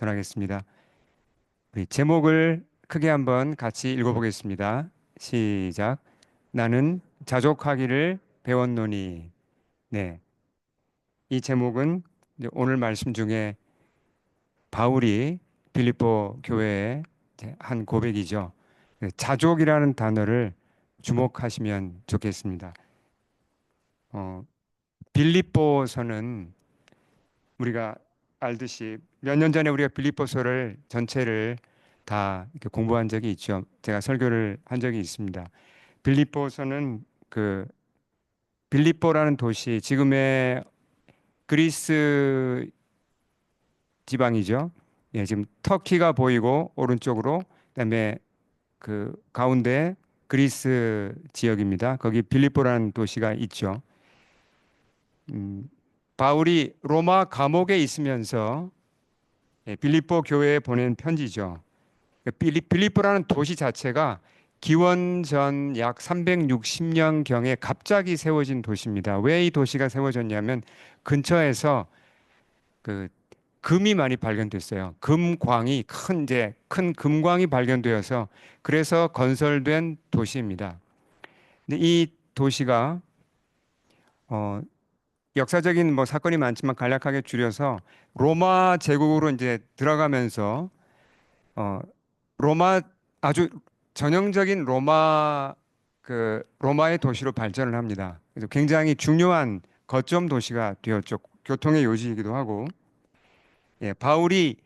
전하겠습니다. 우리 제목을 크게 한번 같이 읽어보겠습니다. 시작. 나는 자족하기를 배웠노니. 네, 이 제목은 이제 오늘 말씀 중에 바울이 빌립보 교회에 이제 한 고백이죠. 네, 자족이라는 단어를 주목하시면 좋겠습니다. 어, 빌립보서는 우리가 알듯이 몇 년 전에 우리가 빌립보서를 전체를 다 이렇게 공부한 적이 있죠. 제가 설교를 한 적이 있습니다. 빌립보서는 그 빌립보라는 도시, 지금의 그리스 지방이죠. 예, 지금 터키가 보이고 오른쪽으로, 그다음에 그 가운데 그리스 지역입니다. 거기 빌립보라는 도시가 있죠. 음, 바울이 로마 감옥에 있으면서 빌립보 교회에 보낸 편지죠. 빌립보라는 도시 자체가 기원전 약 360년경에 갑자기 세워진 도시입니다. 왜 이 도시가 세워졌냐면 근처에서 그 금이 많이 발견됐어요. 금광이 큰 금광이 발견되어서 그래서 건설된 도시입니다. 근데 이 도시가 어, 역사적인 뭐 사건이 많지만 간략하게 줄여서 로마 제국으로 이제 들어가면서 어, 로마 아주 전형적인 로마의 도시로 발전을 합니다. 그래서 굉장히 중요한 거점 도시가 되었죠. 교통의 요지이기도 하고. 예, 바울이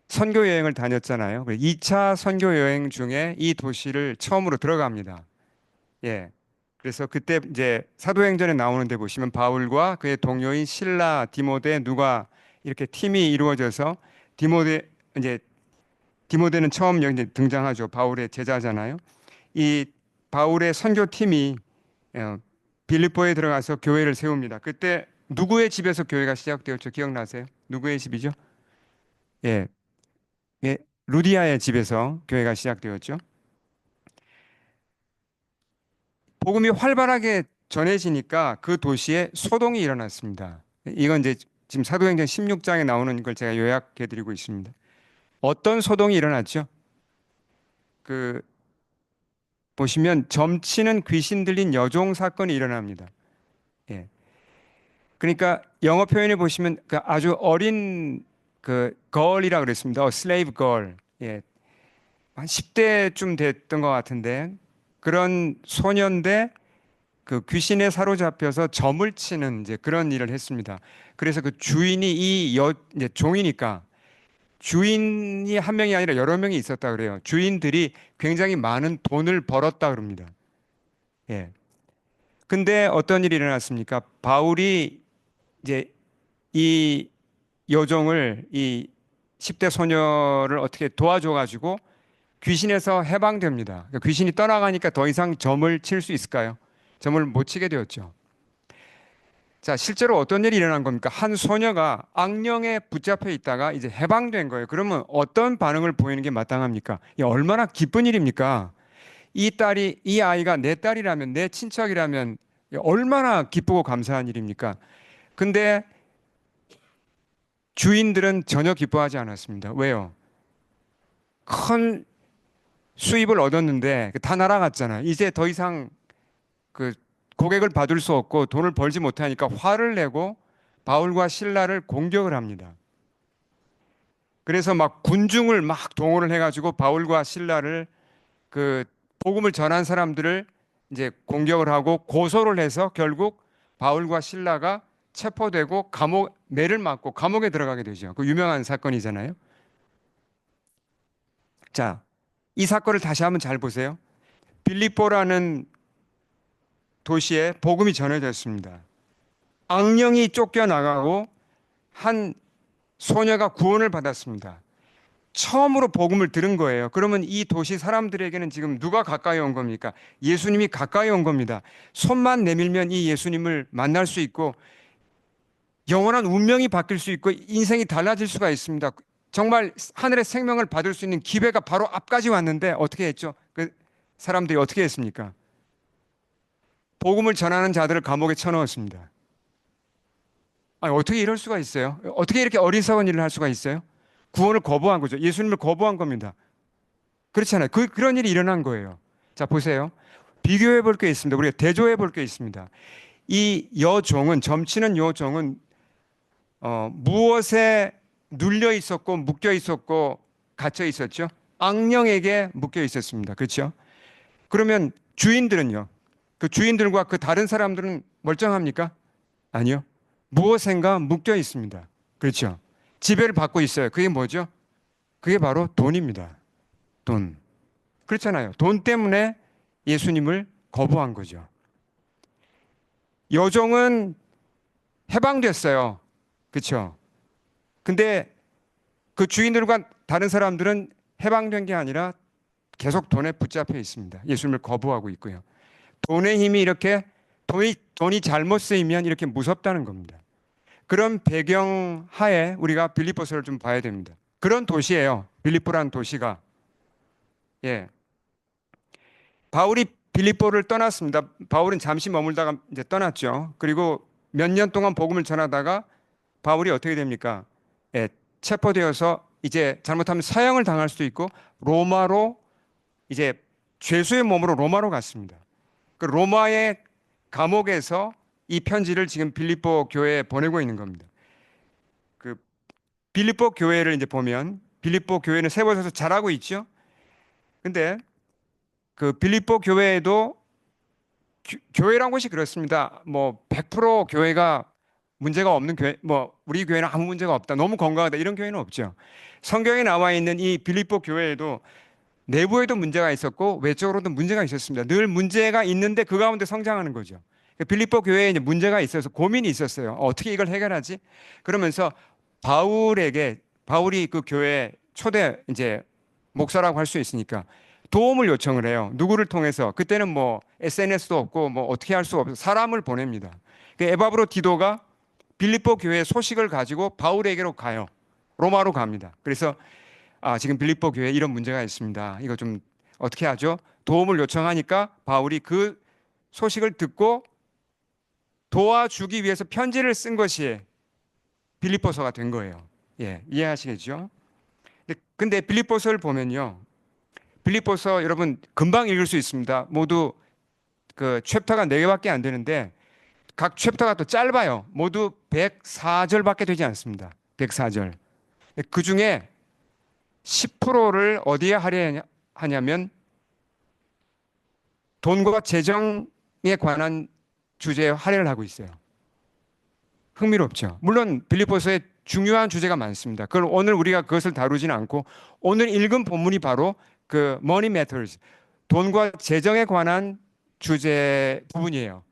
선교 여행을 다녔잖아요. 2차 선교 여행 중에 이 도시를 처음으로 들어갑니다. 예. 그래서 그때 이제 사도행전에 나오는데 보시면 바울과 그의 동료인 실라, 디모데, 누가 이렇게 팀이 이루어져서 디모데 이제 디모데는 처음 여기 이제 등장하죠. 바울의 제자잖아요. 이 바울의 선교팀이 어, 빌립보에 들어가서 교회를 세웁니다. 그때 누구의 집에서 교회가 시작되었죠? 기억나세요? 누구의 집이죠? 예, 예, 루디아의 집에서 교회가 시작되었죠. 복음이 활발하게 전해지니까 그 도시에 소동이 일어났습니다. 이건 이제 지금 사도행전 16장에 나오는 걸 제가 요약해 드리고 있습니다. 어떤 소동이 일어났죠? 그 보시면 점치는 귀신 들린 여종 사건이 일어납니다. 예. 그러니까 영어 표현을 보시면 그 아주 어린 그 걸이라 그랬습니다. 슬레이브 걸. 예. 한 10대쯤 됐던 것 같은데 그런 소년대 그 귀신에 사로잡혀서 점을 치는 이제 그런 일을 했습니다. 그래서 그 주인이 이제 종이니까 주인이 한 명이 아니라 여러 명이 있었다 그래요. 주인들이 굉장히 많은 돈을 벌었다 그럽니다. 예. 근데 어떤 일이 일어났습니까? 바울이 이제 이 여종을 이 10대 소녀를 어떻게 도와줘 가지고 귀신에서 해방됩니다. 그러니까 귀신이 떠나가니까 더 이상 점을 칠 수 있을까요? 점을 못 치게 되었죠. 자, 실제로 어떤 일이 일어난 겁니까? 한 소녀가 악령에 붙잡혀 있다가 이제 해방된 거예요. 그러면 어떤 반응을 보이는 게 마땅합니까? 이 얼마나 기쁜 일입니까? 이 아이가 내 딸이라면, 내 친척이라면 얼마나 기쁘고 감사한 일입니까? 근데 주인들은 전혀 기뻐하지 않았습니다. 왜요? 큰 수입을 얻었는데 다 날아갔잖아. 이제 더 이상 그 고객을 받을 수 없고 돈을 벌지 못하니까 화를 내고 바울과 신라를 공격을 합니다. 그래서 막 군중을 막 동원을 해가지고 바울과 신라를 그 복음을 전한 사람들을 이제 공격을 하고 고소를 해서 결국 바울과 신라가 체포되고 매를 맞고 감옥에 들어가게 되죠. 그 유명한 사건이잖아요. 자, 이 사건을 다시 한번 잘 보세요. 빌립보라는 도시에 복음이 전해졌습니다. 악령이 쫓겨나가고 한 소녀가 구원을 받았습니다. 처음으로 복음을 들은 거예요. 그러면 이 도시 사람들에게는 지금 누가 가까이 온 겁니까? 예수님이 가까이 온 겁니다. 손만 내밀면 이 예수님을 만날 수 있고 영원한 운명이 바뀔 수 있고 인생이 달라질 수가 있습니다. 정말 하늘의 생명을 받을 수 있는 기회가 바로 앞까지 왔는데 어떻게 했죠? 그 사람들이 어떻게 했습니까? 복음을 전하는 자들을 감옥에 쳐넣었습니다. 아니, 어떻게 이럴 수가 있어요? 어떻게 이렇게 어리석은 일을 할 수가 있어요? 구원을 거부한 거죠. 예수님을 거부한 겁니다. 그렇잖아요. 그런 일이 일어난 거예요. 자, 보세요. 비교해 볼 게 있습니다. 우리가 대조해 볼 게 있습니다. 이 여종은, 점치는 여종은 무엇에 눌려 있었고 묶여 있었고 갇혀 있었죠? 악령에게 묶여 있었습니다. 그렇죠? 그러면 주인들은요? 그 주인들과 그 다른 사람들은 멀쩡합니까? 아니요. 무엇인가 묶여 있습니다. 그렇죠? 지배를 받고 있어요. 그게 뭐죠? 그게 바로 돈입니다. 돈. 그렇잖아요. 돈 때문에 예수님을 거부한 거죠. 여종은 해방됐어요. 그렇죠? 근데 그 주인들과 다른 사람들은 해방된 게 아니라 계속 돈에 붙잡혀 있습니다. 예수님을 거부하고 있고요. 돈의 힘이 이렇게 돈이 잘못 쓰이면 이렇게 무섭다는 겁니다. 그런 배경 하에 우리가 빌립보서를 좀 봐야 됩니다. 그런 도시예요. 빌립보라는 도시가. 예. 바울이 빌립보를 떠났습니다. 바울은 잠시 머물다가 이제 떠났죠. 그리고 몇 년 동안 복음을 전하다가 바울이 어떻게 됩니까? 예, 체포되어서 이제 잘못하면 사형을 당할 수도 있고 로마로 이제 죄수의 몸으로 로마로 갔습니다. 그 로마의 감옥에서 이 편지를 지금 빌립보 교회에 보내고 있는 겁니다. 그 빌립보 교회를 이제 보면 빌립보 교회는 세워져서 잘하고 있죠. 근데 그 빌립보 교회에도 교회란 곳이 그렇습니다. 뭐 100% 교회가 문제가 없는 교회, 뭐 우리 교회는 아무 문제가 없다, 너무 건강하다 이런 교회는 없죠. 성경에 나와 있는 이 빌립보 교회에도 내부에도 문제가 있었고 외적으로도 문제가 있었습니다. 늘 문제가 있는데 그 가운데 성장하는 거죠. 빌립보 교회에 이제 문제가 있어서 고민이 있었어요. 어떻게 이걸 해결하지? 그러면서 바울이 그 교회 초대 이제 목사라고 할 수 있으니까 도움을 요청을 해요. 누구를 통해서? 그때는 뭐 SNS도 없고 뭐 어떻게 할 수가 없어서 사람을 보냅니다. 에바브로 디도가 빌립보 교회 소식을 가지고 바울에게로 가요. 로마로 갑니다. 그래서 지금 빌립보 교회에 이런 문제가 있습니다. 이거 좀 어떻게 하죠? 도움을 요청하니까 바울이 그 소식을 듣고 도와주기 위해서 편지를 쓴 것이 빌립보서가 된 거예요. 예, 이해하시겠죠? 근데 빌립보서를 보면요. 빌립보서 여러분 금방 읽을 수 있습니다. 모두 그 챕터가 4개밖에 안 되는데 각 챕터가 또 짧아요. 모두 104절밖에 되지 않습니다. 104절. 그 중에 10%를 어디에 하냐면 돈과 재정에 관한 주제에 할애를 하고 있어요. 흥미롭죠. 물론 빌립보서에 중요한 주제가 많습니다. 그걸 오늘 우리가 그것을 다루지는 않고 오늘 읽은 본문이 바로 그 money matters, 돈과 재정에 관한 주제 부분이에요.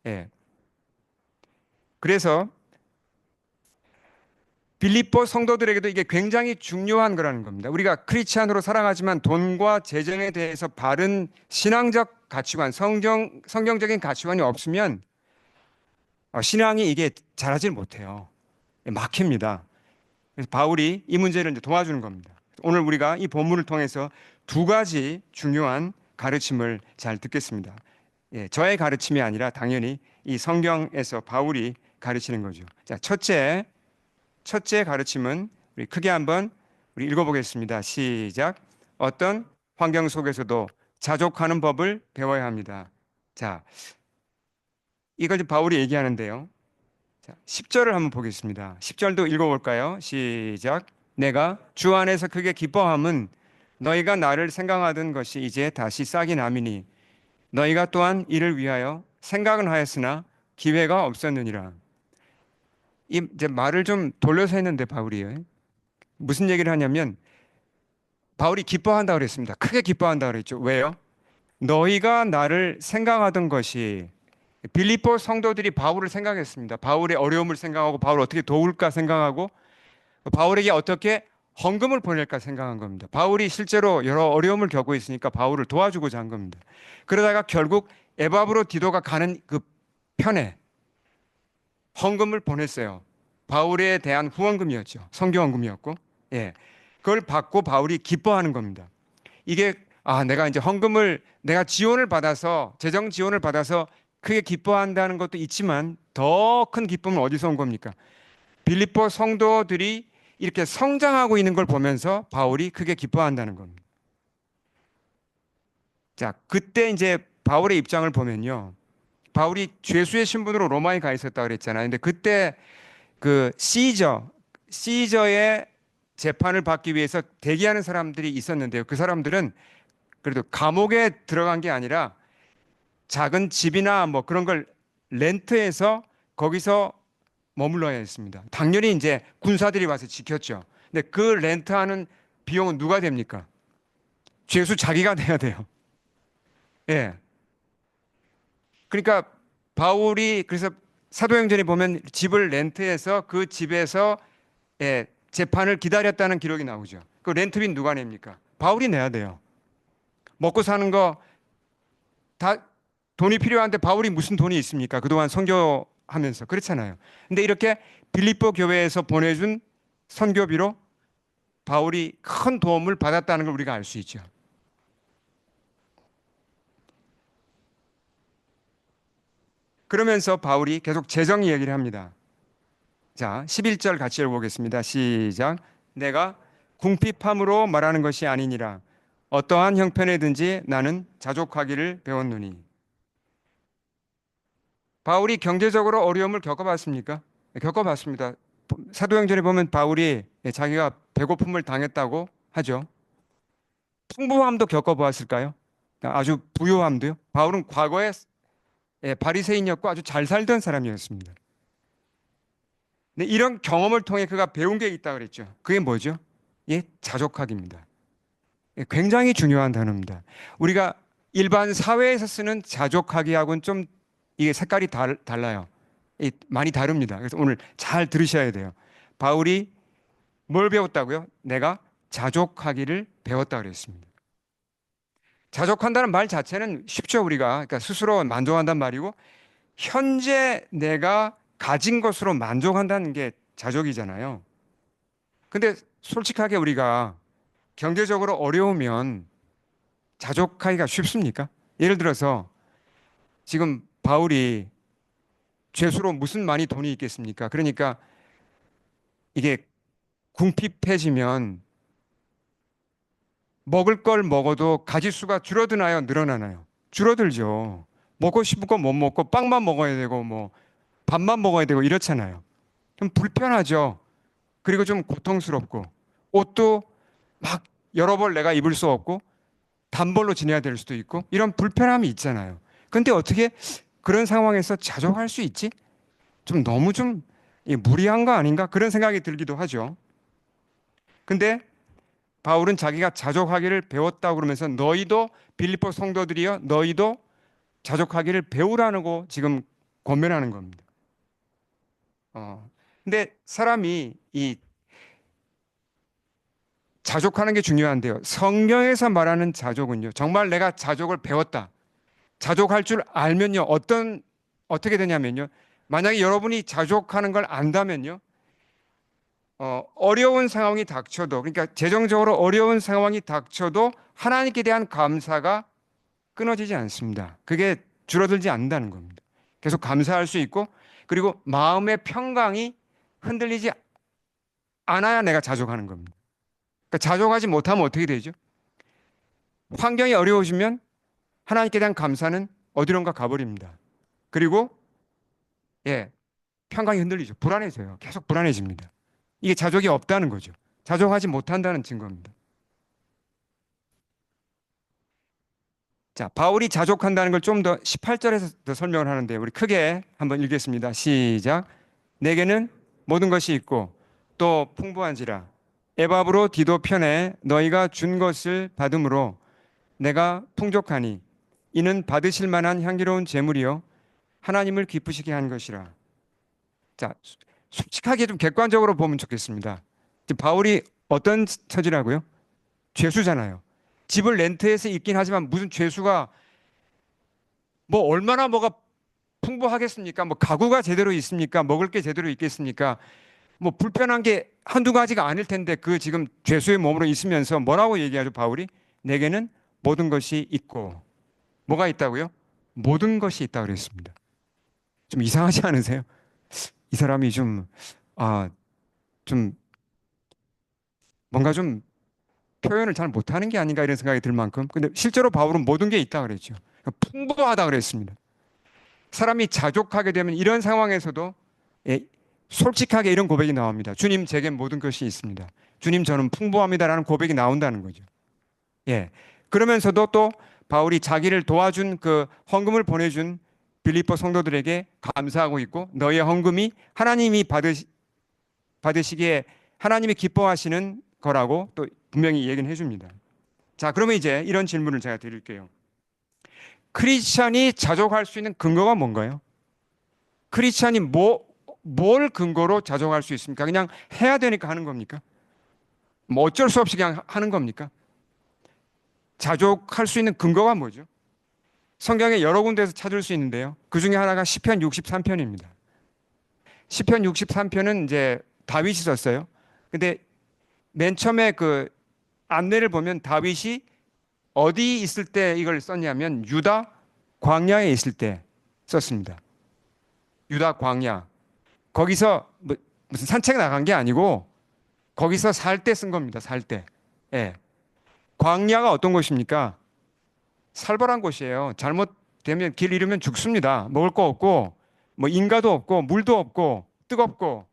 예. 그래서 빌립보 성도들에게도 이게 굉장히 중요한 거라는 겁니다. 우리가 크리스찬으로 살아가지만 돈과 재정에 대해서 바른 신앙적 가치관, 성경적인 가치관이 없으면 신앙이 이게 잘하지 못해요. 막힙니다. 그래서 바울이 이 문제를 이제 도와주는 겁니다. 오늘 우리가 이 본문을 통해서 2가지 중요한 가르침을 잘 듣겠습니다. 예, 저의 가르침이 아니라 당연히 이 성경에서 바울이 가르치는 거죠. 자, 첫째 가르침은 우리 크게 한번 우리 읽어보겠습니다. 시작. 어떤 환경 속에서도 자족하는 법을 배워야 합니다. 자, 이걸 이제 바울이 얘기하는데요. 자, 10절을 한번 보겠습니다. 10절도 읽어볼까요? 시작. 내가 주 안에서 크게 기뻐함은 너희가 나를 생각하던 것이 이제 다시 싹이 남이니 너희가 또한 이를 위하여 생각은 하였으나 기회가 없었느니라. 이제 말을 좀 돌려서 했는데 바울이요. 무슨 얘기를 하냐면 바울이 기뻐한다 그랬습니다. 크게 기뻐한다 그랬죠. 왜요? 너희가 나를 생각하던 것이 빌립보 성도들이 바울을 생각했습니다. 바울의 어려움을 생각하고 바울을 어떻게 도울까 생각하고 바울에게 어떻게 헌금을 보낼까 생각한 겁니다. 바울이 실제로 여러 어려움을 겪고 있으니까 바울을 도와주고자 한 겁니다. 그러다가 결국 에바브로 디도가 가는 그 편에 헌금을 보냈어요. 바울에 대한 후원금이었죠. 성교헌금이었고, 예, 그걸 받고 바울이 기뻐하는 겁니다. 이게 내가 이제 내가 지원을 받아서 재정 지원을 받아서 크게 기뻐한다는 것도 있지만 더 큰 기쁨은 어디서 온 겁니까? 빌립보 성도들이 이렇게 성장하고 있는 걸 보면서 바울이 크게 기뻐한다는 겁니다. 자, 그때 이제 바울의 입장을 보면요. 바울이 죄수의 신분으로 로마에 가 있었다 그랬잖아요. 근데 그때 그 시저의 재판을 받기 위해서 대기하는 사람들이 있었는데요. 그 사람들은 그래도 감옥에 들어간 게 아니라 작은 집이나 뭐 그런 걸 렌트해서 거기서 머물러야 했습니다. 당연히 이제 군사들이 와서 지켰죠. 근데 그 렌트하는 비용은 누가 됩니까? 죄수 자기가 내야 돼요. 예. 그러니까 바울이 그래서 사도행전에 보면 집을 렌트해서 그 집에서 예, 재판을 기다렸다는 기록이 나오죠. 그 렌트비는 누가 냅니까? 바울이 내야 돼요. 먹고 사는 거 다 돈이 필요한데 바울이 무슨 돈이 있습니까? 그동안 선교하면서 그렇잖아요. 근데 이렇게 빌립보 교회에서 보내준 선교비로 바울이 큰 도움을 받았다는 걸 우리가 알 수 있죠. 그러면서 바울이 계속 재정 이야기를 합니다. 자, 11절 같이 읽어보겠습니다. 시작. 내가 궁핍함으로 말하는 것이 아니니라. 어떠한 형편에든지 나는 자족하기를 배웠노니. 바울이 경제적으로 어려움을 겪어봤습니까? 네, 겪어봤습니다. 사도행전에 보면 바울이 자기가 배고픔을 당했다고 하죠. 풍부함도 겪어보았을까요? 아주 부유함도요. 바울은 과거에 바리새인이었고 아주 잘 살던 사람이었습니다. 근데 이런 경험을 통해 그가 배운 게 있다 그랬죠. 그게 뭐죠? 예, 자족하기입니다. 예, 굉장히 중요한 단어입니다. 우리가 일반 사회에서 쓰는 자족하기하고는 좀 이게 색깔이 달라요. 많이 다릅니다. 그래서 오늘 잘 들으셔야 돼요. 바울이 뭘 배웠다고요? 내가 자족하기를 배웠다 그랬습니다. 자족한다는 말 자체는 쉽죠, 우리가. 그러니까 스스로 만족한다는 말이고, 현재 내가 가진 것으로 만족한다는 게 자족이잖아요. 근데 솔직하게 우리가 경제적으로 어려우면 자족하기가 쉽습니까? 예를 들어서 지금 바울이 죄수로 무슨 많이 돈이 있겠습니까? 그러니까 이게 궁핍해지면 먹을 걸 먹어도 가짓수가 줄어드나요? 늘어나나요? 줄어들죠. 먹고 싶은 거 못 먹고 빵만 먹어야 되고 뭐 밥만 먹어야 되고 이렇잖아요. 좀 불편하죠. 그리고 좀 고통스럽고 옷도 막 여러 벌 내가 입을 수 없고 단벌로 지내야 될 수도 있고 이런 불편함이 있잖아요. 근데 어떻게 그런 상황에서 자족할 수 있지? 좀 너무 좀 무리한 거 아닌가? 그런 생각이 들기도 하죠. 근데 바울은 자기가 자족하기를 배웠다고 그러면서 너희도 빌립보 성도들이여 너희도 자족하기를 배우라고 지금 권면하는 겁니다. 근데 사람이 이 자족하는 게 중요한데요. 성경에서 말하는 자족은요. 정말 내가 자족을 배웠다. 자족할 줄 알면요. 어떻게 되냐면요. 만약에 여러분이 자족하는 걸 안다면요. 어려운 상황이 닥쳐도 그러니까 재정적으로 어려운 상황이 닥쳐도 하나님께 대한 감사가 끊어지지 않습니다. 그게 줄어들지 않는다는 겁니다. 계속 감사할 수 있고 그리고 마음의 평강이 흔들리지 않아야 내가 자족하는 겁니다. 그러니까 자족하지 못하면 어떻게 되죠? 환경이 어려워지면 하나님께 대한 감사는 어디론가 가버립니다. 그리고 예, 평강이 흔들리죠. 불안해져요. 계속 불안해집니다. 이게 자족이 없다는 거죠. 자족하지 못한다는 증거입니다. 자, 바울이 자족한다는 걸 좀 더 18절에서 더 설명을 하는데 우리 크게 한번 읽겠습니다. 시작. 내게는 모든 것이 있고 또 풍부한지라 에바브로 디도 편에 너희가 준 것을 받음으로 내가 풍족하니 이는 받으실 만한 향기로운 제물이요 하나님을 기쁘시게 한 것이라. 자, 솔직하게 좀 객관적으로 보면 좋겠습니다. 지금 바울이 어떤 처지라고요? 죄수잖아요. 집을 렌트해서 있긴 하지만 무슨 죄수가 뭐 얼마나 뭐가 풍부하겠습니까? 뭐 가구가 제대로 있습니까? 먹을 게 제대로 있겠습니까? 뭐 불편한 게 한두 가지가 아닐 텐데 그 지금 죄수의 몸으로 있으면서 뭐라고 얘기하죠, 바울이? 내게는 모든 것이 있고 뭐가 있다고요? 모든 것이 있다고 그랬습니다. 좀 이상하지 않으세요? 이 사람이 좀, 아, 좀 뭔가 좀 표현을 잘 못하는 게 아닌가 이런 생각이 들 만큼. 근데 실제로 바울은 모든 게 있다 그랬죠. 풍부하다 그랬습니다. 사람이 자족하게 되면 이런 상황에서도 예, 솔직하게 이런 고백이 나옵니다. 주님, 제게 모든 것이 있습니다. 주님, 저는 풍부합니다라는 고백이 나온다는 거죠. 예. 그러면서도 또 바울이 자기를 도와준 그 헌금을 보내준 빌립보 성도들에게 감사하고 있고 너의 헌금이 하나님이 받으시기에 하나님이 기뻐하시는 거라고 또 분명히 얘기는 해줍니다. 자, 그러면 이제 이런 질문을 제가 드릴게요. 크리스찬이 자족할 수 있는 근거가 뭔가요? 크리스찬이 뭘 근거로 자족할 수 있습니까? 그냥 해야 되니까 하는 겁니까? 뭐 어쩔 수 없이 그냥 하는 겁니까? 자족할 수 있는 근거가 뭐죠? 성경에 여러 군데에서 찾을 수 있는데요. 그 중에 하나가 시편 63편입니다. 시편 63편은 이제 다윗이 썼어요. 근데 맨 처음에 그 안내를 보면 다윗이 어디 있을 때 이걸 썼냐면 유다 광야에 있을 때 썼습니다. 유다 광야. 거기서 뭐 무슨 산책 나간 게 아니고 거기서 살 때 쓴 겁니다. 살 때. 예. 광야가 어떤 곳입니까? 살벌한 곳이에요. 잘못되면 길 잃으면 죽습니다. 먹을 거 없고 뭐 인가도 없고 물도 없고 뜨겁고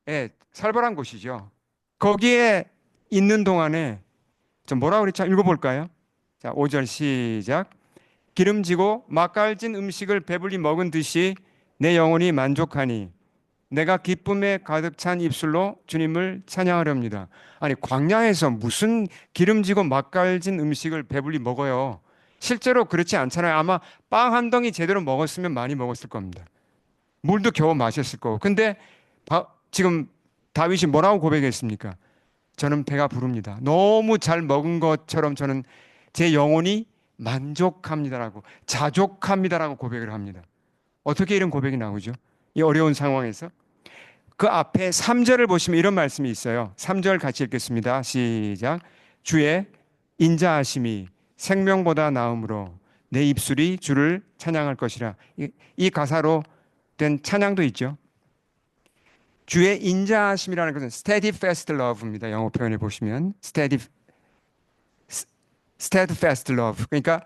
예, 살벌한 곳이죠. 거기에 있는 동안에 좀 뭐라 그랬죠? 읽어볼까요? 자, 5절 시작. 기름지고 맛깔진 음식을 배불리 먹은 듯이 내 영혼이 만족하니 내가 기쁨에 가득 찬 입술로 주님을 찬양하렵니다. 아니, 광야에서 무슨 기름지고 맛깔진 음식을 배불리 먹어요? 실제로 그렇지 않잖아요. 아마 빵 한 덩이 제대로 먹었으면 많이 먹었을 겁니다. 물도 겨우 마셨을 거고. 근데 지금 다윗이 뭐라고 고백했습니까? 저는 배가 부릅니다. 너무 잘 먹은 것처럼 저는 제 영혼이 만족합니다라고, 자족합니다라고 고백을 합니다. 어떻게 이런 고백이 나오죠? 이 어려운 상황에서. 그 앞에 3절을 보시면 이런 말씀이 있어요. 3절 같이 읽겠습니다. 시작. 주의 인자하심이 생명보다 나음으로 내 입술이 주를 찬양할 것이라. 이 가사로 된 찬양도 있죠. 주의 인자하심이라는 것은 steadfast love입니다. 영어 표현을 보시면 steadfast love. 그러니까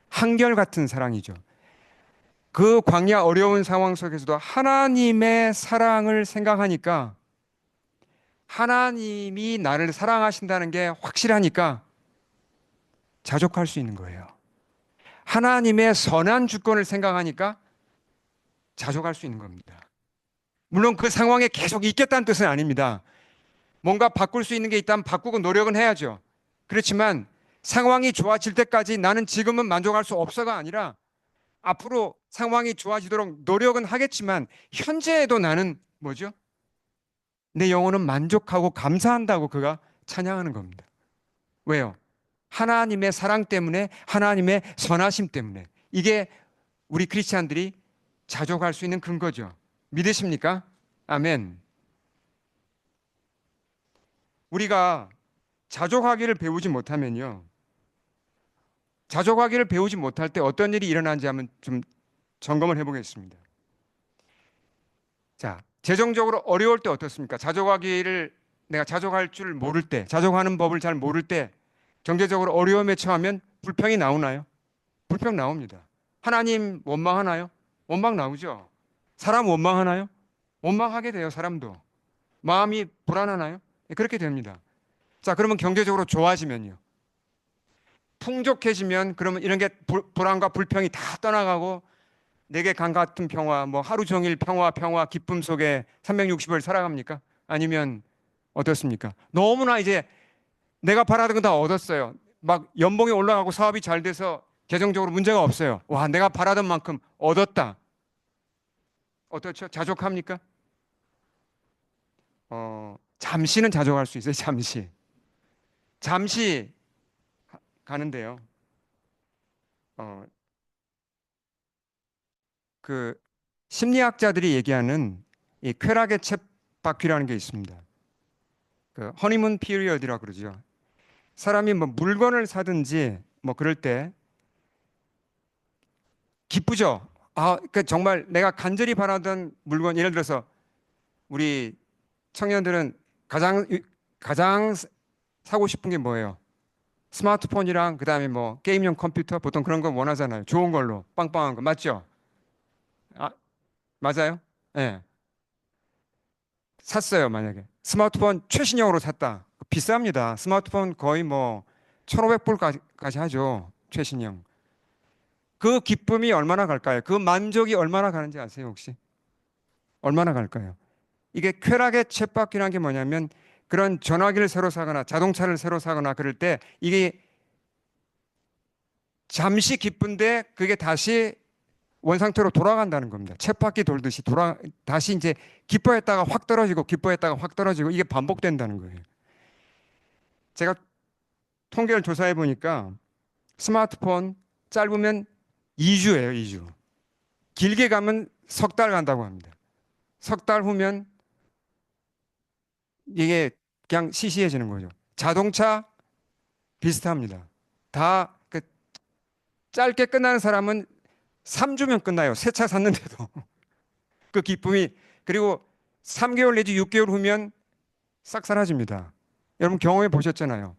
한결같은 사랑이죠. 그 광야 어려운 상황 속에서도 하나님의 사랑을 생각하니까 하나님이 나를 사랑하신다는 게 확실하니까 자족할 수 있는 거예요. 하나님의 선한 주권을 생각하니까 자족할 수 있는 겁니다. 물론 그 상황에 계속 있겠다는 뜻은 아닙니다. 뭔가 바꿀 수 있는 게 있다면 바꾸고 노력은 해야죠. 그렇지만 상황이 좋아질 때까지 나는 지금은 만족할 수 없어가 아니라 앞으로 상황이 좋아지도록 노력은 하겠지만 현재에도 나는 뭐죠? 내 영혼은 만족하고 감사한다고 그가 찬양하는 겁니다. 왜요? 하나님의 사랑 때문에, 하나님의 선하심 때문에. 이게 우리 크리스찬들이 자족할 수 있는 근거죠. 믿으십니까? 아멘. 우리가 자족하기를 배우지 못하면요. 자족하기를 배우지 못할 때 어떤 일이 일어나는지 한번 좀 점검을 해보겠습니다. 자, 재정적으로 어려울 때 어떻습니까? 내가 자족할 줄 모를 때, 자족하는 법을 잘 모를 때, 경제적으로 어려움에 처하면 불평이 나오나요? 불평 나옵니다. 하나님 원망하나요? 원망 나오죠. 사람 원망하나요? 원망하게 돼요, 사람도. 마음이 불안하나요? 네, 그렇게 됩니다. 자, 그러면 경제적으로 좋아지면요. 풍족해지면 그러면 이런 게 불안과 불평이 다 떠나가고 내게 강 같은 평화, 뭐 하루 종일 평화, 기쁨 속에 360을 살아갑니까? 아니면 어떻습니까? 너무나 이제 내가 바라던 건 다 얻었어요. 막 연봉이 올라가고 사업이 잘 돼서 재정적으로 문제가 없어요. 와, 내가 바라던 만큼 얻었다. 어떻죠? 자족합니까? 잠시는 자족할 수 있어요. 잠시 가는데요. 그 심리학자들이 얘기하는 이 쾌락의 쳇바퀴라는 게 있습니다. 그 허니문 피리어드라고 그러죠. 사람이 뭐 물건을 사든지 뭐 그럴 때 기쁘죠. 그 정말 내가 간절히 바라던 물건, 예를 들어서 우리 청년들은 가장 가장 사고 싶은 게 뭐예요? 스마트폰이랑 그다음에 뭐 게임용 컴퓨터 보통 그런 거 원하잖아요. 좋은 걸로 빵빵한 거 맞죠? 아, 맞아요? 예. 샀어요, 만약에. 스마트폰 최신형으로 샀다. 비쌉니다. 스마트폰 거의 뭐 1,500불까지 하죠. 최신형. 그 기쁨이 얼마나 갈까요? 그 만족이 얼마나 가는지 아세요, 혹시? 얼마나 갈까요? 이게 쾌락의 쳇바퀴라는 게 뭐냐면 그런 전화기를 새로 사거나 자동차를 새로 사거나 그럴 때 이게 잠시 기쁜데 그게 다시 원상태로 돌아간다는 겁니다. 쳇바퀴 돌듯이 다시 이제 기뻐했다가 확 떨어지고 기뻐했다가 확 떨어지고 이게 반복된다는 거예요. 제가 통계를 조사해 보니까 스마트폰 짧으면 2주예요, 2주. 길게 가면 석 달 간다고 합니다. 석 달 후면 이게 그냥 시시해지는 거죠. 자동차 비슷합니다. 다그 짧게 끝나는 사람은 3주면 끝나요. 새 차 샀는데도. 그 기쁨이 그리고 3개월 내지 6개월 후면 싹 사라집니다. 여러분 경험해 보셨잖아요.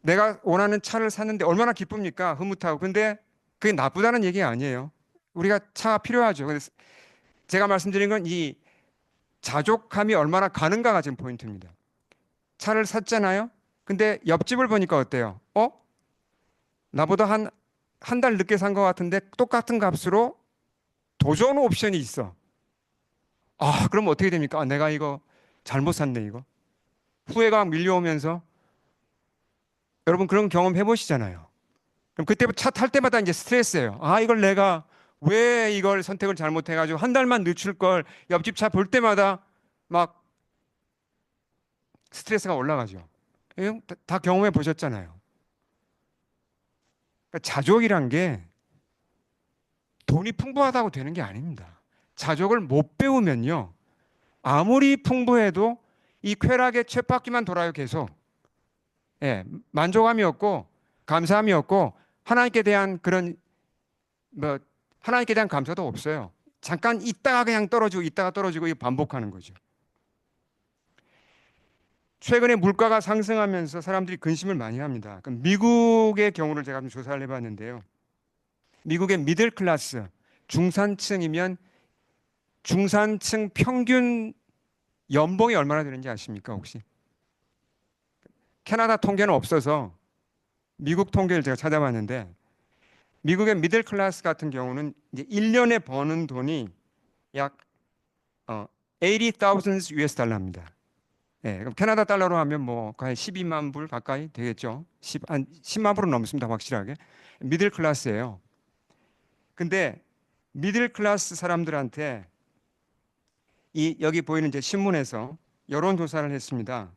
내가 원하는 차를 샀는데 얼마나 기쁩니까? 흐뭇하고. 근데 그게 나쁘다는 얘기 아니에요. 우리가 차가 필요하죠. 그래서 제가 말씀드린 건 이 자족함이 얼마나 가는가가 지금 포인트입니다. 차를 샀잖아요. 근데 옆집을 보니까 어때요? 나보다 한 달 늦게 산 것 같은데 똑같은 값으로 도전 옵션이 있어. 그럼 어떻게 됩니까? 내가 이거 잘못 샀네, 이거. 후회가 밀려오면서 여러분 그런 경험 해보시잖아요. 그럼 그때부터 차 탈 때마다 이제 스트레스예요. 이걸 내가 왜 이걸 선택을 잘못해가지고 한 달만 늦출 걸 옆집 차 볼 때마다 막 스트레스가 올라가죠. 다 경험해 보셨잖아요. 그러니까 자족이란 게 돈이 풍부하다고 되는 게 아닙니다. 자족을 못 배우면요. 아무리 풍부해도 이 쾌락의 쳇바퀴만 돌아요, 계속. 예, 만족함이 없고 감사함이 없고 하나님께 대한 그런 뭐 하나님께 대한 감사도 없어요. 잠깐 있다가 그냥 떨어지고 있다가 떨어지고 이 반복하는 거죠. 최근에 물가가 상승하면서 사람들이 근심을 많이 합니다. 그럼 미국의 경우를 제가 좀 조사를 해봤는데요. 미국의 미들 클래스 중산층이면 중산층 평균 연봉이 얼마나 되는지 아십니까 혹시? 캐나다 통계는 없어서 미국 통계를 제가 찾아봤는데 미국의 미들 클래스 같은 경우는 이제 1년에 버는 돈이 약 80,000 US 달러입니다. 예, 그럼 캐나다 달러로 하면 뭐 거의 12만 불 가까이 되겠죠. 한 10만 불은 넘습니다, 확실하게. 미들 클래스예요. 근데 미들 클래스 사람들한테 여기 보이는 이제 신문에서 여론 조사를 했습니다.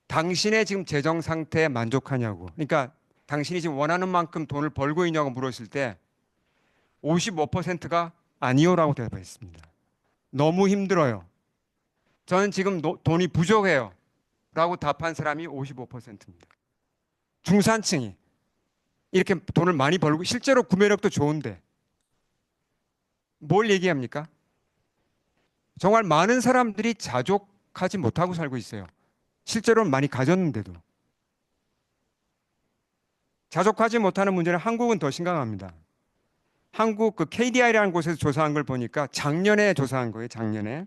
당신의 지금 재정 상태에 만족하냐고. 그러니까 당신이 지금 원하는 만큼 돈을 벌고 있냐고 물었을 때 55%가 아니요라고 대답했습니다. 너무 힘들어요. 저는 지금 돈이 부족해요. 라고 답한 사람이 55%입니다. 중산층이 이렇게 돈을 많이 벌고 실제로 구매력도 좋은데 뭘 얘기합니까? 정말 많은 사람들이 자족하지 못하고 살고 있어요. 실제로는 많이 가졌는데도. 자족하지 못하는 문제는 한국은 더 심각합니다. 한국 그 KDI라는 곳에서 조사한 걸 보니까 작년에 조사한 거예요. 작년에.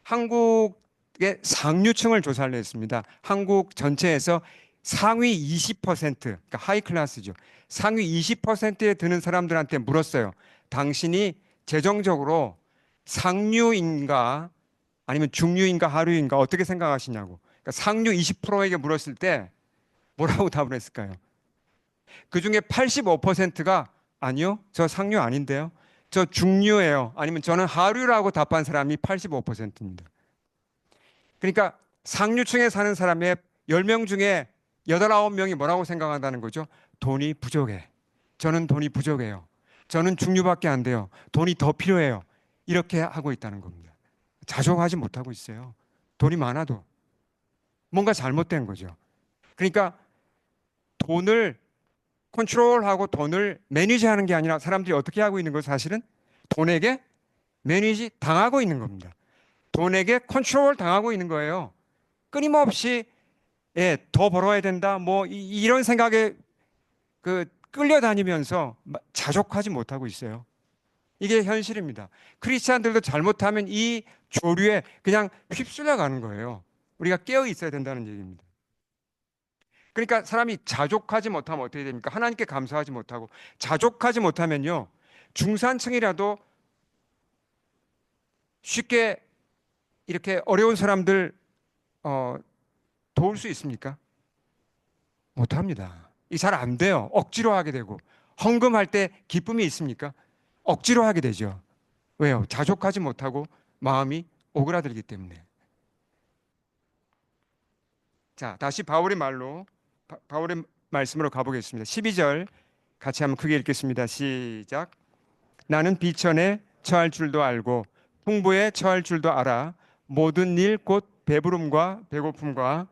한국의 상류층을 조사를 했습니다. 한국 전체에서 상위 20%, 그러니까 하이 클래스죠. 상위 20%에 드는 사람들한테 물었어요. 당신이 재정적으로 상류인가 아니면 중류인가 하류인가 어떻게 생각하시냐고. 그러니까 상류 20%에게 물었을 때 뭐라고 답을 했을까요? 그 중에 85%가 아니요, 저 상류 아닌데요. 저 중류예요. 아니면 저는 하류라고 답한 사람이 85%입니다. 그러니까 상류층에 사는 사람의 10명 중에 8, 9명이 뭐라고 생각한다는 거죠? 돈이 부족해. 저는 돈이 부족해요. 저는 중류밖에 안 돼요. 돈이 더 필요해요. 이렇게 하고 있다는 겁니다. 자족하지 못하고 있어요. 돈이 많아도. 뭔가 잘못된 거죠. 그러니까 돈을 컨트롤하고 돈을 매니지하는 게 아니라 사람들이 어떻게 하고 있는 거 사실은 돈에게 매니지 당하고 있는 겁니다. 돈에게 컨트롤 당하고 있는 거예요. 끊임없이 더 벌어야 된다. 뭐 이런 생각에 끌려다니면서 자족하지 못하고 있어요. 이게 현실입니다. 크리스찬들도 잘못하면 이 조류에 그냥 휩쓸려 가는 거예요. 우리가 깨어 있어야 된다는 얘기입니다. 그러니까 사람이 자족하지 못하면 어떻게 됩니까? 하나님께 감사하지 못하고 자족하지 못하면요. 중산층이라도 쉽게 이렇게 어려운 사람들 도울 수 있습니까? 못합니다. 이 잘 안 돼요. 억지로 하게 되고 헌금할 때 기쁨이 있습니까? 억지로 하게 되죠. 왜요? 자족하지 못하고 마음이 오그라들기 때문에. 자, 다시 바울의 말로 바울의 말씀으로 가보겠습니다. 12절 같이 한번 크게 읽겠습니다. 시작. 나는 비천에 처할 줄도 알고 풍부에 처할 줄도 알아. 모든 일 곧 배부름과 배고픔과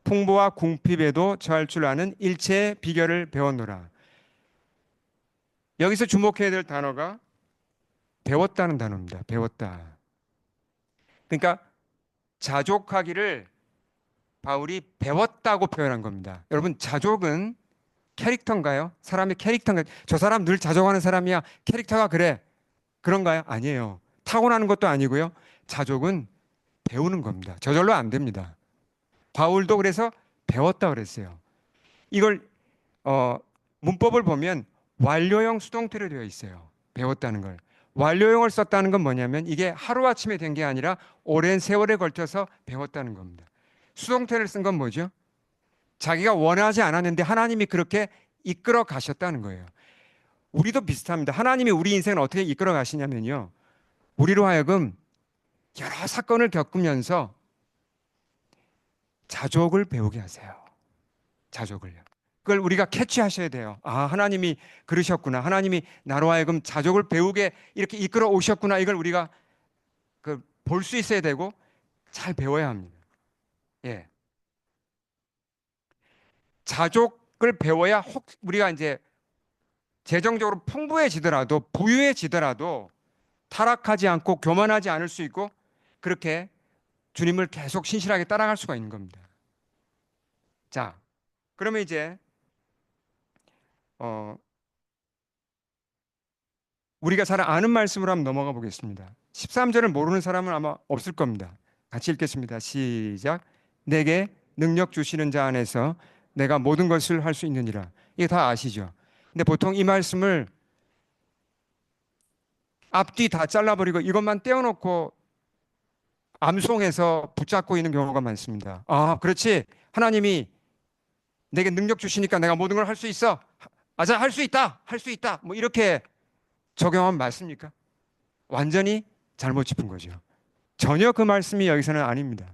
풍부와 궁핍에도 처할 줄 아는 일체의 비결을 배웠노라. 여기서 주목해야 될 단어가 배웠다는 단어입니다. 배웠다. 그러니까 자족하기를 바울이 배웠다고 표현한 겁니다. 여러분, 자족은 캐릭터인가요? 사람의 캐릭터인가요? 저 사람 늘 자족하는 사람이야. 캐릭터가 그래. 그런가요? 아니에요. 타고나는 것도 아니고요. 자족은 배우는 겁니다. 저절로 안 됩니다. 바울도 그래서 배웠다 그랬어요. 이걸 문법을 보면 완료형 수동태로 되어 있어요. 배웠다는 걸. 완료형을 썼다는 건 뭐냐면 이게 하루아침에 된 게 아니라 오랜 세월에 걸쳐서 배웠다는 겁니다. 수동태를 쓴 건 뭐죠? 자기가 원하지 않았는데 하나님이 그렇게 이끌어 가셨다는 거예요. 우리도 비슷합니다. 하나님이 우리 인생을 어떻게 이끌어 가시냐면요. 우리로 하여금 여러 사건을 겪으면서 자족을 배우게 하세요. 자족을요. 그걸 우리가 캐치하셔야 돼요. 아, 하나님이 그러셨구나. 하나님이 나로 하여금 자족을 배우게 이렇게 이끌어 오셨구나. 이걸 우리가 볼 수 있어야 되고 잘 배워야 합니다. 예. 자족을 배워야 우리가 이제 재정적으로 풍부해지더라도 부유해지더라도 타락하지 않고 교만하지 않을 수 있고 그렇게 주님을 계속 신실하게 따라갈 수가 있는 겁니다. 자, 그러면 이제 우리가 잘 아는 말씀으로 한번 넘어가 보겠습니다. 13절을 모르는 사람은 아마 없을 겁니다. 같이 읽겠습니다. 시작. 내게 능력 주시는 자 안에서 내가 모든 것을 할 수 있느니라. 이게 다 아시죠? 근데 보통 이 말씀을 앞뒤 다 잘라버리고 이것만 떼어놓고 암송해서 붙잡고 있는 경우가 많습니다. 아, 그렇지. 하나님이 내게 능력 주시니까 내가 모든 걸 할 수 있어. 아자, 할 수 있다. 할 수 있다. 뭐 이렇게 적용하면 맞습니까? 완전히 잘못 짚은 거죠. 전혀 그 말씀이 여기서는 아닙니다.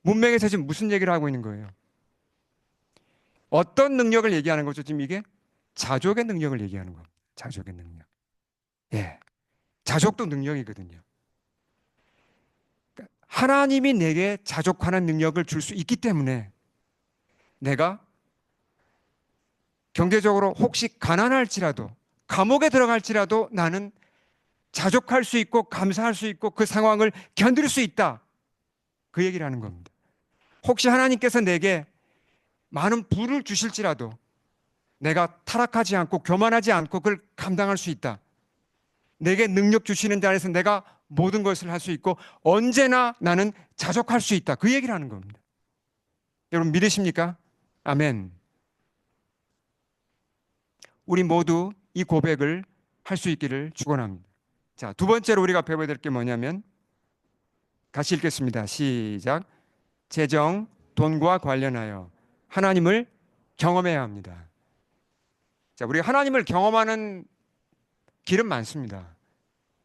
문맥에서 지금 무슨 얘기를 하고 있는 거예요? 어떤 능력을 얘기하는 거죠? 지금 이게 자족의 능력을 얘기하는 겁니다. 자족의 능력. 예. 자족도 능력이거든요. 그러니까 하나님이 내게 자족하는 능력을 줄 수 있기 때문에 내가 경제적으로 혹시 가난할지라도 감옥에 들어갈지라도 나는 자족할 수 있고 감사할 수 있고 그 상황을 견딜 수 있다. 그 얘기를 하는 겁니다. 혹시 하나님께서 내게 많은 부를 주실지라도 내가 타락하지 않고 교만하지 않고 그걸 감당할 수 있다. 내게 능력 주시는 데 안에서 내가 모든 것을 할 수 있고 언제나 나는 자족할 수 있다. 그 얘기를 하는 겁니다. 여러분 믿으십니까? 아멘. 우리 모두 이 고백을 할 수 있기를 축원합니다. 자, 두 번째로 우리가 배워야 될 게 뭐냐면 같이 읽겠습니다. 시작. 재정, 돈과 관련하여 하나님을 경험해야 합니다. 자, 우리가 하나님을 경험하는 길은 많습니다.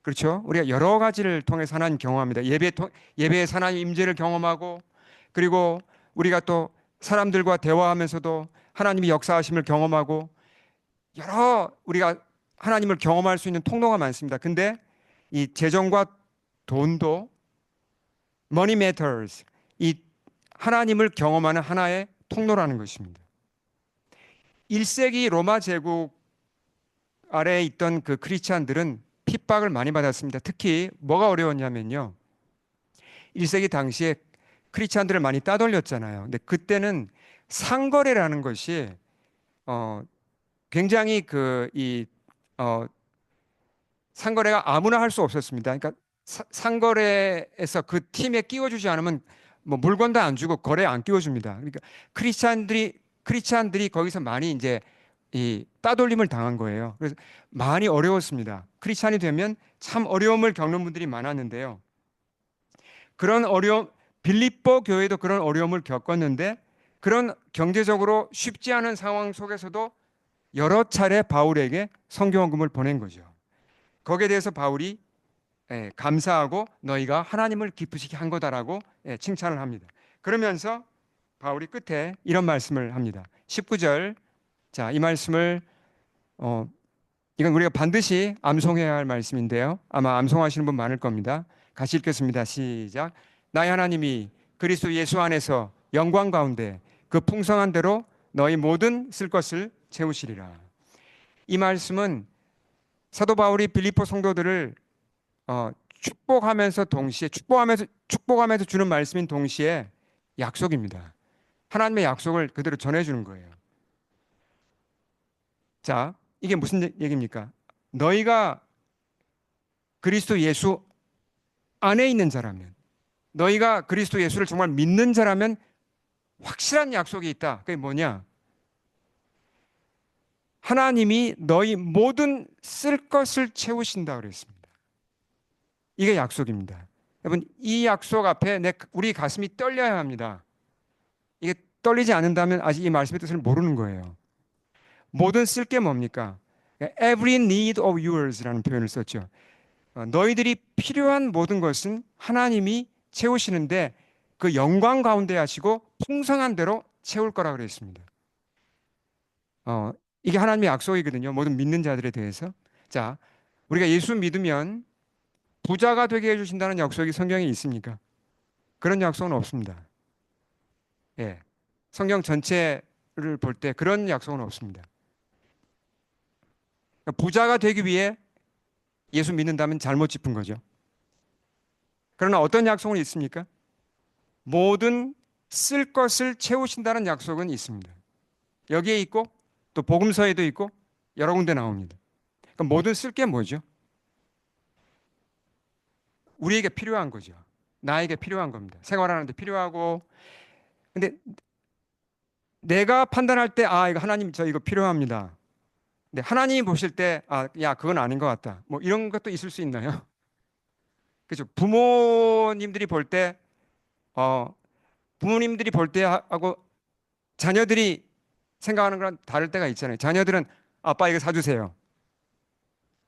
그렇죠? 우리가 여러 가지를 통해서 하나님 경험합니다. 예배에서 하나님 임재를 경험하고 그리고 우리가 또 사람들과 대화하면서도 하나님이 역사하심을 경험하고 여러 우리가 하나님을 경험할 수 있는 통로가 많습니다. 근데 이 재정과 돈도 money matters. 이 하나님을 경험하는 하나의 통로라는 것입니다. 1세기 로마 제국 아래에 있던 그 크리스찬들은 핍박을 많이 받았습니다. 특히 뭐가 어려웠냐면요. 1세기 당시에 크리스찬들을 많이 따돌렸잖아요. 근데 그때는 상거래라는 것이 어, 굉장히 상거래가 아무나 할 수 없었습니다. 그러니까 상거래에서 그 팀에 끼워주지 않으면 뭐 물건도 안 주고 거래에 안 끼워줍니다. 그러니까 크리스찬들이 거기서 많이 이제 이 따돌림을 당한 거예요. 그래서 많이 어려웠습니다. 크리스찬이 되면 참 어려움을 겪는 분들이 많았는데요. 그런 어려움, 빌립보 교회도 그런 어려움을 겪었는데 그런 경제적으로 쉽지 않은 상황 속에서도 여러 차례 바울에게 성경원금을 보낸 거죠. 거기에 대해서 바울이 감사하고 너희가 하나님을 기쁘시게 한 거다라고 칭찬을 합니다. 그러면서 바울이 끝에 이런 말씀을 합니다. 19절. 자, 이 말씀을 이건 우리가 반드시 암송해야 할 말씀인데요. 아마 암송하시는 분 많을 겁니다. 같이 읽겠습니다. 시작. 나의 하나님이 그리스도 예수 안에서 영광 가운데 그 풍성한 대로 너희 모든 쓸 것을 채우시리라. 이 말씀은 사도 바울이 빌립보 성도들을 축복하면서 동시에 축복하면서 주는 말씀인 동시에 약속입니다. 하나님의 약속을 그대로 전해주는 거예요. 자, 이게 무슨 얘기입니까? 너희가 그리스도 예수 안에 있는 자라면, 너희가 그리스도 예수를 정말 믿는 자라면 확실한 약속이 있다. 그게 뭐냐? 하나님이 너희 모든 쓸 것을 채우신다 그랬습니다. 이게 약속입니다. 여러분, 이 약속 앞에 우리 가슴이 떨려야 합니다. 이게 떨리지 않는다면 아직 이 말씀의 뜻을 모르는 거예요. 모든 쓸 게 뭡니까? Every need of yours라는 표현을 썼죠. 너희들이 필요한 모든 것은 하나님이 채우시는데 그 영광 가운데 하시고 풍성한 대로 채울 거라 그랬습니다. 이게 하나님의 약속이거든요. 모든 믿는 자들에 대해서. 자, 우리가 예수 믿으면 부자가 되게 해주신다는 약속이 성경에 있습니까? 그런 약속은 없습니다. 예. 성경 전체를 볼 때 그런 약속은 없습니다. 그러니까 부자가 되기 위해 예수 믿는다면 잘못 짚은 거죠. 그러나 어떤 약속은 있습니까? 모든 쓸 것을 채우신다는 약속은 있습니다. 여기에 있고 또 복음서에도 있고 여러 군데 나옵니다. 그러니까 모든 쓸 게 뭐죠? 우리에게 필요한 거죠. 나에게 필요한 겁니다. 생활하는데 필요하고. 근데 내가 판단할 때 이거 하나님 저 이거 필요합니다. 근데 하나님이 보실 때 야 그건 아닌 것 같다. 뭐 이런 것도 있을 수 있나요? 그렇죠. 어, 부모님들이 볼 때 하고 자녀들이 생각하는 거랑 다를 때가 있잖아요. 자녀들은 아빠 이거 사주세요.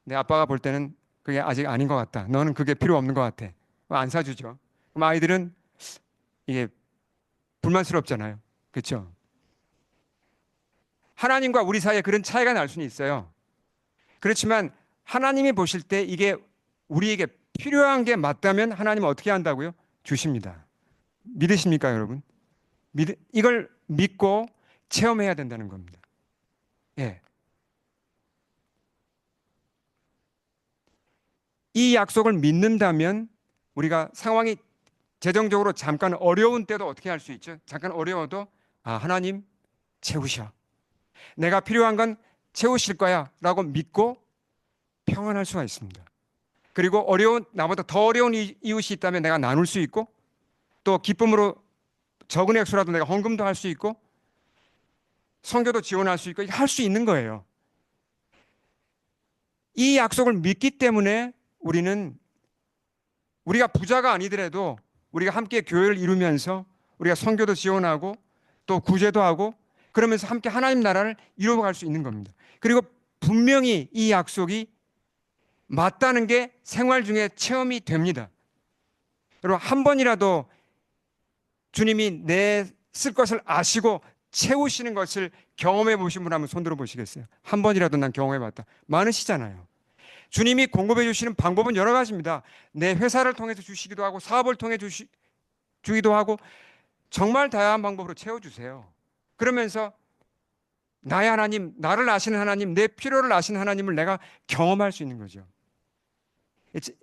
근데 아빠가 볼 때는 그게 아직 아닌 것 같다. 너는 그게 필요 없는 것 같아. 그럼 안 사주죠. 그럼 아이들은 이게 불만스럽잖아요. 그렇죠? 하나님과 우리 사이에 그런 차이가 날 수는 있어요. 그렇지만 하나님이 보실 때 이게 우리에게 필요한 게 맞다면 하나님은 어떻게 한다고요? 주십니다. 믿으십니까, 여러분? 이걸 믿고 체험해야 된다는 겁니다. 예. 이 약속을 믿는다면 우리가 상황이 재정적으로 잠깐 어려운 때도 어떻게 할 수 있죠? 잠깐 어려워도 하나님 채우셔. 내가 필요한 건 채우실 거야 라고 믿고 평안할 수가 있습니다. 그리고 나보다 더 어려운 이웃이 있다면 내가 나눌 수 있고 또 기쁨으로 적은 액수라도 내가 헌금도 할 수 있고 선교도 지원할 수 있고 할 수 있는 거예요. 이 약속을 믿기 때문에 우리가 부자가 아니더라도 우리가 함께 교회를 이루면서 우리가 선교도 지원하고 또 구제도 하고 그러면서 함께 하나님 나라를 이루어갈 수 있는 겁니다. 그리고 분명히 이 약속이 맞다는 게 생활 중에 체험이 됩니다. 여러분 한 번이라도 주님이 내 쓸 것을 아시고 채우시는 것을 경험해 보신 분 한번 손 들어 보시겠어요? 한 번이라도 난 경험해 봤다. 많으시잖아요. 주님이 공급해 주시는 방법은 여러 가지입니다. 내 회사를 통해서 주시기도 하고 사업을 통해 주기도 하고 정말 다양한 방법으로 채워주세요. 그러면서 나의 하나님, 나를 아시는 하나님, 내 필요를 아시는 하나님을 내가 경험할 수 있는 거죠.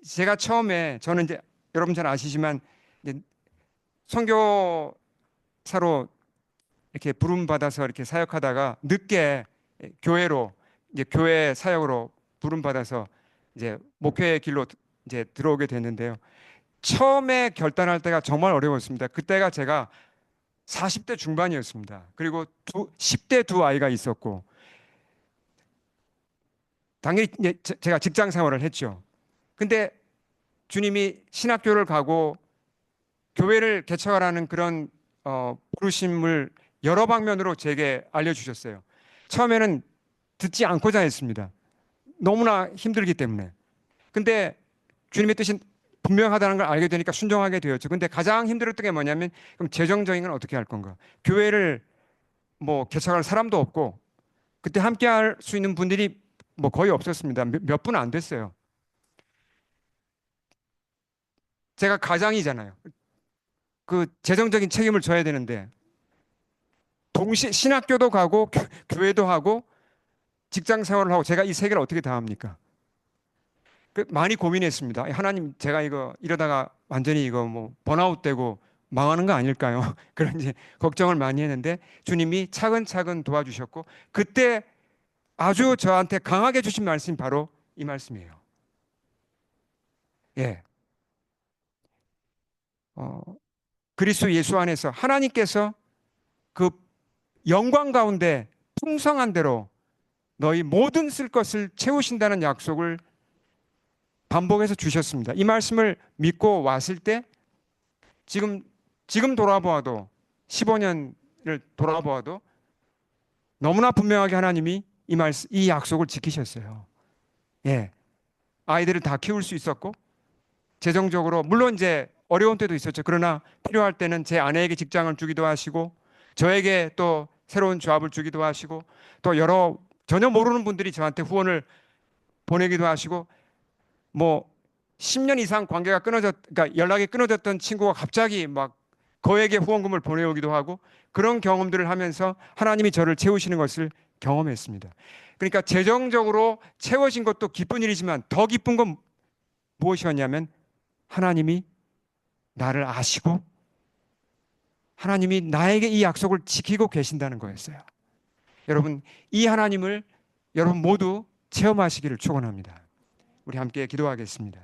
제가 처음에 저는 이제 여러분 잘 아시지만 이제 선교사로 이렇게 부름 받아서 이렇게 사역하다가 늦게 교회로 이제 교회 사역으로 부름 받아서 이제 목회의 길로 이제 들어오게 됐는데요. 처음에 결단할 때가 정말 어려웠습니다. 그때가 제가 40대 중반이었습니다. 그리고 10대 두 아이가 있었고, 당연히 이제 제가 직장 생활을 했죠. 근데 주님이 신학교를 가고 교회를 개척하라는 그런 부르심을 여러 방면으로 제게 알려주셨어요. 처음에는 듣지 않고자 했습니다. 너무나 힘들기 때문에. 근데 주님의 뜻이 분명하다는 걸 알게 되니까 순종하게 되었죠. 근데 가장 힘들었던 게 뭐냐면 그럼 재정적인 건 어떻게 할 건가? 교회를 뭐 개척할 사람도 없고 그때 함께 할 수 있는 분들이 뭐 거의 없었습니다. 몇 분 안 됐어요. 제가 가장이잖아요. 그 재정적인 책임을 져야 되는데 동시 신학교도 가고 교회도 하고 직장 생활을 하고 제가 이 세 개를 어떻게 다 합니까? 많이 고민했습니다. 하나님, 제가 이거 이러다가 완전히 이거 뭐 번아웃 되고 망하는 거 아닐까요? 그런 이제 걱정을 많이 했는데 주님이 차근차근 도와주셨고 그때 아주 저한테 강하게 주신 말씀이 바로 이 말씀이에요. 예. 어, 그리스도 예수 안에서 하나님께서 그 영광 가운데 풍성한 대로 너희 모든 쓸 것을 채우신다는 약속을 반복해서 주셨습니다. 이 말씀을 믿고 왔을 때 지금 돌아보아도 15년을 돌아보아도 너무나 분명하게 하나님이 이 약속을 지키셨어요. 예. 아이들을 다 키울 수 있었고 재정적으로 물론 이제 어려운 때도 있었죠. 그러나 필요할 때는 제 아내에게 직장을 주기도 하시고 저에게 또 새로운 조합을 주기도 하시고 또 여러 전혀 모르는 분들이 저한테 후원을 보내기도 하시고 뭐 10년 이상 관계가 그러니까 연락이 끊어졌던 친구가 갑자기 막 거액의 후원금을 보내오기도 하고 그런 경험들을 하면서 하나님이 저를 채우시는 것을 경험했습니다. 그러니까 재정적으로 채워진 것도 기쁜 일이지만 더 기쁜 건 무엇이었냐면 하나님이 나를 아시고 하나님이 나에게 이 약속을 지키고 계신다는 거였어요. 여러분, 이 하나님을 여러분 모두 체험하시기를 축원합니다. 우리 함께 기도하겠습니다.